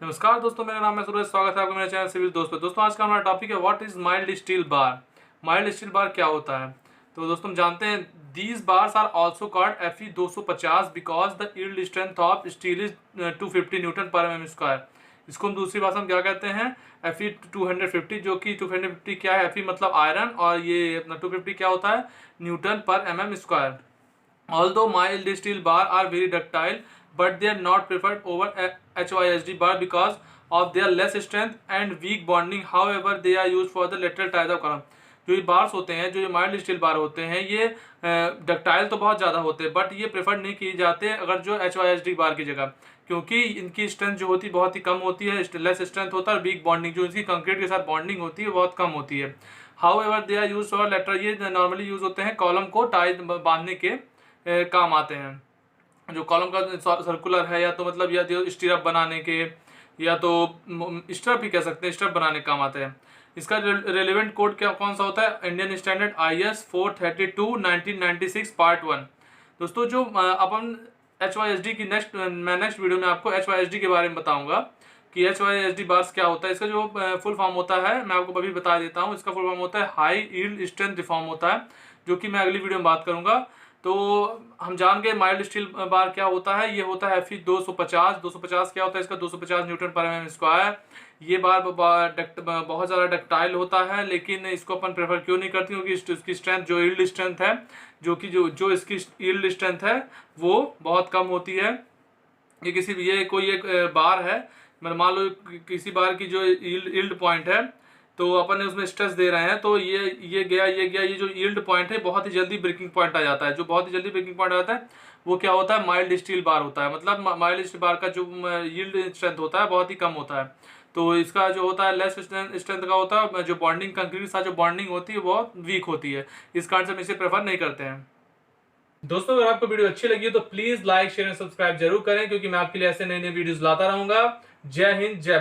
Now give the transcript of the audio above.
नमस्कार दोस्तों, मेरा नाम है सूरज। स्वागत है आपका मेरे चैनल सिविल दोस्तों। आज का हमारा टॉपिक है what is mild steel bar. Mild steel bar क्या होता है? तो दोस्तों हम जानते हैं these bars are also called Fe 250 because the yield strength of steel is 250 newton per mm square. इसको हम दूसरी भाषा में क्या कहते हैं? Fe 250, जो कि 250 क्या है? Fe मतलब आयरन और ये अपना 250 क्या होता है? Newton per mm square. Although mild steel bar are very ductile, but they are not preferred over HYSD bar because of their less strength and weak bonding. However, they are used for the lateral types of column. जो ये bars होते हैं, जो ये mild steel बार होते हैं, ये ductile तो बहुत ज़्यादा होते हैं, बट ये प्रेफर नहीं किए जाते अगर जो HYSD बार की जगह, क्योंकि इनकी स्ट्रेंथ जो होती है बहुत ही कम होती है, लेस स्ट्रेंथ होता है, और वीक बॉन्डिंग जो इसकी कंक्रीट के साथ बॉन्डिंग होती है बहुत कम होती है। However they are use for later, ये नॉर्मली यूज होते हैं कॉलम को टाई बांधने के काम आते हैं। जो कॉलम का सर्कुलर है, या तो मतलब या जो स्टीरअप बनाने के, या तो स्ट्रप भी कह सकते हैं, स्ट्रप बनाने के काम आते हैं। इसका रेलिवेंट कोड क्या कौन सा होता है? Indian standard IS 432 1996 part 1। दोस्तों जो अपन HYSD की मैं नेक्स्ट वीडियो में आपको HYSD के बारे में बताऊंगा कि HYSD बार्स क्या होता है। इसका जो फुल फॉर्म होता है मैं आपको अभी बता देता हूँ। इसका फुल फॉर्म होता है हाई यील्ड स्ट्रेंथ रिफॉर्म होता है, जो कि मैं अगली वीडियो में बात करूंगा। तो हम जान गए माइल्ड स्टील बार क्या होता है। ये होता है Fe 250। 250 क्या होता है? इसका 250 न्यूटन पर mm स्क्वायर। ये बार बहुत ज़्यादा डक्टाइल होता है, लेकिन इसको अपन प्रेफर क्यों नहीं करते? क्योंकि इसकी स्ट्रेंथ, जो यील्ड स्ट्रेंथ है, जो इसकी यील्ड स्ट्रेंथ है वो बहुत कम होती है। ये कोई एक बार है, मतलब मान लो किसी बार की जो यील्ड पॉइंट है, तो अपन ने उसमें स्ट्रेस दे रहे हैं, तो ये गया, ये जो यील्ड पॉइंट है बहुत ही जल्दी ब्रेकिंग पॉइंट आ जाता है। जो बहुत ही जल्दी ब्रेकिंग पॉइंट आ जाता है वो क्या होता है? माइल्ड स्टील बार होता है। मतलब माइल्ड स्टील बार का जो यील्ड स्ट्रेंथ होता है बहुत ही कम होता है। तो इसका जो होता है लेस स्ट्रेंथ का होता है, जो बॉन्डिंग कंक्रीट के साथ जो बॉन्डिंग होती है बहुत वीक होती है। इस कारण से हम इसे प्रेफर नहीं करते हैं। दोस्तों अगर आपको वीडियो अच्छी लगी तो please like share and subscribe जरूर करें, क्योंकि मैं आपके लिए ऐसे नए नए वीडियोस लाता रहूंगा। जय हिंद, जय